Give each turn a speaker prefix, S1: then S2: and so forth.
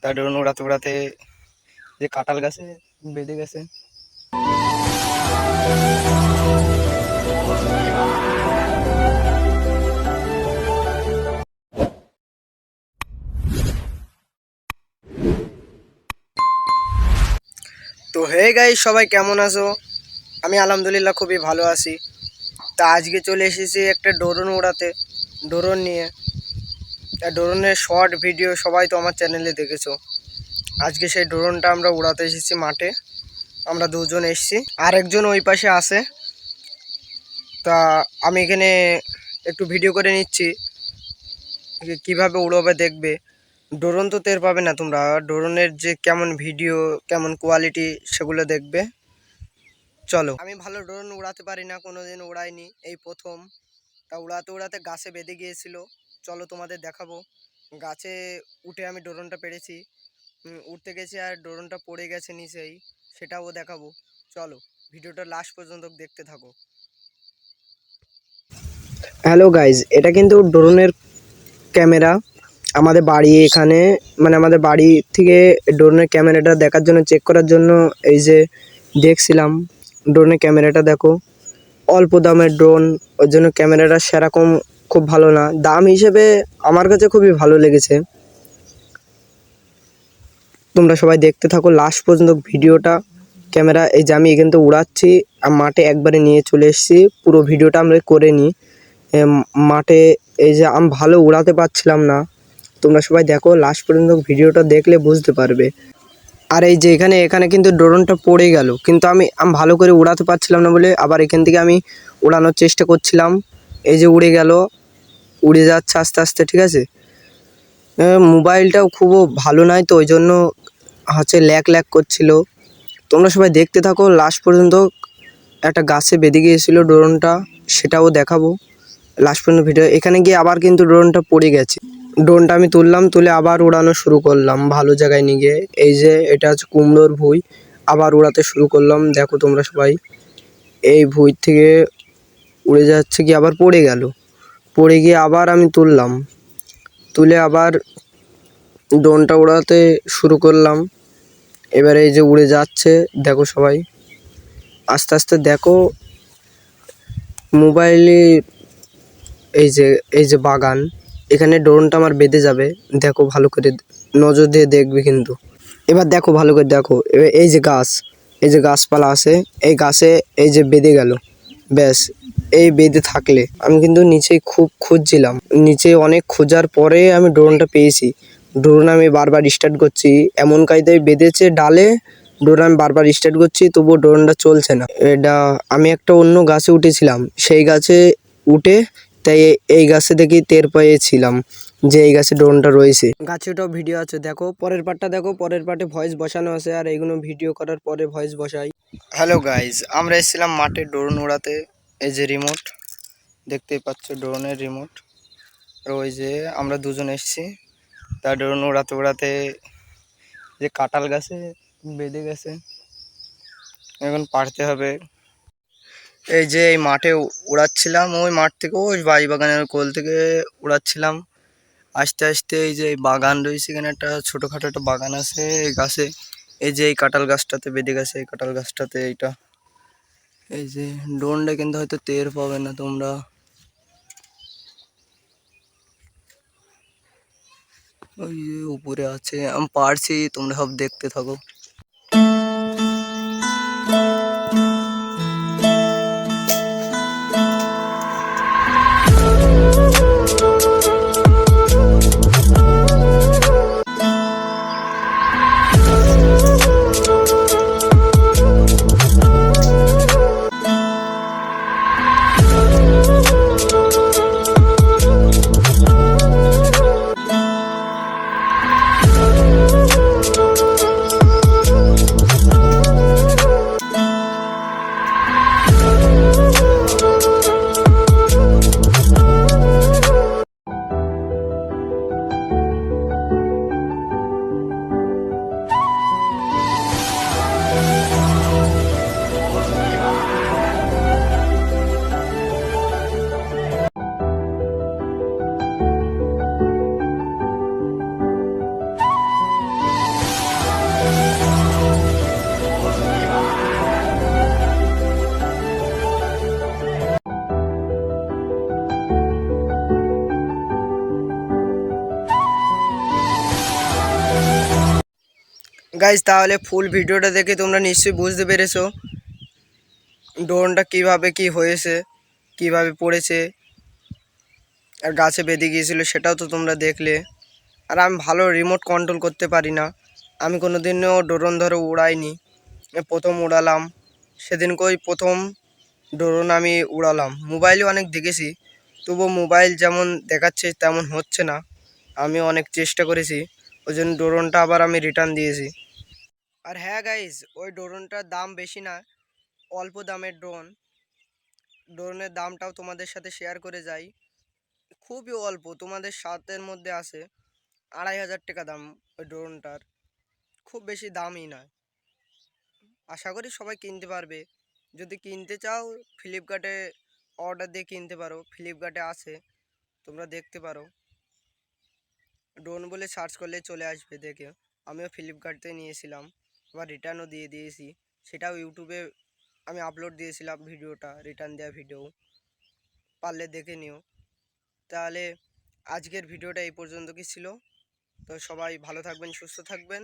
S1: তার ড্রোন উড়াতে উড়াতে যে কাঁঠাল গাছে বেঁধে গেছে। তো হে গাইস, সবাই কেমন আছো? আমি আলহামদুলিল্লাহ খুবই ভালো আছি। তা আজকে চলে এসেছি একটা ড্রোন উড়াতে, ড্রোন নিয়ে। ড্রোনের শর্ট ভিডিও সবাই তো আমার চ্যানেলে দেখেছো। আজকে সেই ড্রোনটা আমরা উড়াতে এসেছি মাঠে। আমরা দুজন এসেছি, আর একজন ওই পাশে আছে। তা আমি এখানে একটু ভিডিও করে নিচ্ছি, কিভাবে উড়বে দেখবে। ড্রোন তো টের পাবে না তোমরা, ড্রোনের যে কেমন ভিডিও, কেমন কোয়ালিটি, সেগুলো দেখবে। চলো। আমি ভালো ড্রোন উড়াতে পারি না, কোনোদিন উড়াইনি, এই প্রথম। তা উড়াতে উড়াতে গাছে বেঁধে গিয়েছিল। চলো তোমাদের দেখাবো। গাছে উঠে আমি ড্রোনটা পেরেছি, উঠতে গেছি আর ড্রোনটা পড়ে গেছে নিচেই, সেটাও দেখাবো। চলো ভিডিওটা লাস্ট পর্যন্ত দেখতে থাকো। হ্যালো গাইজ, এটা কিন্তু ড্রোনের ক্যামেরা। আমাদের বাড়ি এখানে, মানে আমাদের বাড়ি থেকে ড্রোনের ক্যামেরাটা দেখার জন্য, চেক করার জন্য এই যে দেখছিলাম। ড্রোনের ক্যামেরাটা দেখো, অল্প দামের ড্রোন, ওর জন্য ক্যামেরাটা সেরকম খুব ভালো না। দাম হিসেবে আমার কাছে খুবই ভালো লেগেছে। তোমরা সবাই দেখতে থাকো লাস্ট পর্যন্ত ভিডিওটা। ক্যামেরা এই যে আমি এখান থেকে উড়াচ্ছি, আর মাঠে একবারে নিয়ে চলে এসেছি। পুরো ভিডিওটা আমরা করে নিই মাঠে। এই যে আমি ভালো উড়াতে পারছিলাম না, তোমরা সবাই দেখো লাস্ট পর্যন্ত ভিডিওটা দেখলে বুঝতে পারবে। আর এই যে এখানে কিন্তু ড্রোনটা পড়ে গেল, কিন্তু আমি ভালো করে উড়াতে পারছিলাম না বলে আবার এখান থেকে আমি উড়ানোর চেষ্টা করছিলাম। এই যে উড়ে গেল, উড়ে যাচ্ছে আস্তে আস্তে, ঠিক আছে। মোবাইলটাও খুব ভালো নয়, তো ওই জন্য হচ্ছে ল্যাগ করছিল। তোমরা সবাই দেখতে থাকো লাস্ট পর্যন্ত। একটা গাছে বেঁধে গিয়েছিলো ড্রোনটা, সেটাও দেখাবো লাস্ট পর্যন্ত ভিডিও। এখানে গিয়ে আবার কিন্তু ড্রোনটা পড়ে গেছে। ড্রোনটা আমি তুললাম, তুলে আবার উড়ানো শুরু করলাম ভালো জায়গায় নিয়ে গিয়ে। এই যে এটা হচ্ছে কুমড়োর ভুঁই, আবার উড়াতে শুরু করলাম। দেখো তোমরা সবাই, এই ভুঁই থেকে উড়ে যাচ্ছে, কি আবার পড়ে গেল। পড়ে গিয়ে আবার আমি তুললাম, তুলে আবার ড্রোনটা উড়াতে শুরু করলাম। এবারে এই যে উড়ে যাচ্ছে, দেখো সবাই আস্তে আস্তে দেখো। মোবাইলে এই যে বাগান, এখানে ড্রোনটা আমার বেঁধে যাবে। দেখো ভালো করে নজর দিয়ে দেখবে কিন্তু। এবার দেখো ভালো করে দেখো, এবার এই যে গাছ, এই যে গাছপালা আছে, এই গাছে এই যে বেঁধে গেল। ব্যাস, এই বেঁধে থাকলে আমি কিন্তু নিচে খুব খুঁজছিলাম, নিচে অনেক খোঁজার পরে আমি ড্রোনটা পেয়েছি। ড্রোন আমি বারবার স্টার্ট করছি, এমন কায়দায় বেঁধেছে ডালে। ড্রোন আমি বারবার স্টার্ট করছি, তবুও ড্রোনটা চলছে না। এটা আমি একটা অন্য গাছে উঠেছিলাম, সেই গাছে উঠে, তাই এই গাছে দেখি টের পেয়েছিলাম যে এই গাছে ড্রোনটা রয়েছে। গাছেটাও ভিডিও আছে, দেখো পরের পার্টটা দেখো। পরের পার্টে ভয়েস বসানো আছে, আর এইগুলো ভিডিও করার পরে ভয়েস বসাই। হ্যালো গাইজ, আমরা এসেছিলাম মাঠে ড্রোন উড়াতে। এই যে রিমোট দেখতেই পাচ্ছ, ড্রোনের রিমোট। আর ওই যে আমরা দুজন এসেছি, তা ড্রোন উড়াতে উড়াতে যে কাঁঠাল গাছে বেঁধে গেছে, এখন পারতে হবে। এই যে এই মাঠে উড়াচ্ছিলাম, ওই মাঠ থেকে ওই বাড়ি বাগানের কোল থেকে উড়াচ্ছিলাম। আস্তে আস্তে এই যে বাগান রয়েছে, এখানে একটা ছোটোখাটো একটা বাগান আছে। এই গাছে এই যে এই কাঁঠাল গাছটাতে বেঁধে গেছে, এই কাঁঠাল গাছটাতে এইটা। এই যে ড্রোনটা কিন্তু হয়তো টের পাবে না তোমরা। ওই যে উপরে আছে, আমি পারছি, তোমরা সব দেখতে থাকো। গাইজ তাহলে ফুল ভিডিওটা দেখে তোমরা নিশ্চয়ই বুঝতে পেরেছো ড্রোনটা কিভাবে কি হয়েছে, কিভাবে পড়েছে আর গাছে বেঁধে গিয়েছিল সেটাও তো তোমরা দেখলে। আর আমি ভালো রিমোট কন্ট্রোল করতে পারি না, আমি কোনো দিনও ড্রোন ধরে উড়াইনি, প্রথম উড়ালাম সেদিনকেই প্রথম ড্রোন আমি উড়ালাম। মোবাইলে অনেক দেখেছি, তবুও মোবাইল যেমন দেখাচ্ছে তেমন হচ্ছে না। আমি অনেক চেষ্টা করেছি, ওই জন্য ড্রোনটা আবার আমি রিটার্ন দিয়েছি। আর হ্যাঁ গাইজ, ওই ড্রোনটার দাম বেশি না, অল্প দামের ড্রোন। ড্রোনের দামটাও তোমাদের সাথে শেয়ার করে যাই, খুবই অল্প, তোমাদের সাতের মধ্যে আছে। 2,500 টাকা দাম ওই ড্রোনটার, খুব বেশি দামই নয়। আশা করি সবাই কিনতে পারবে। যদি কিনতে চাও ফ্লিপকার্টে অর্ডার দিয়ে কিনতে পারো, ফ্লিপকার্টে আছে, তোমরা দেখতে পারো। ড্রোন বলে সার্চ করলে চলে আসবে দেখে। আমিও ফ্লিপকার্টে নিয়েছিলাম, আবার রিটার্নও দিয়ে দিয়েছি। সেটাও ইউটিউবে আমি আপলোড দিয়েছিলাম ভিডিওটা, রিটার্ন দেওয়া ভিডিও, পারলে দেখে নিও। তাহলে আজকের ভিডিওটা এই পর্যন্ত কি ছিল। তো সবাই ভালো থাকবেন, সুস্থ থাকবেন।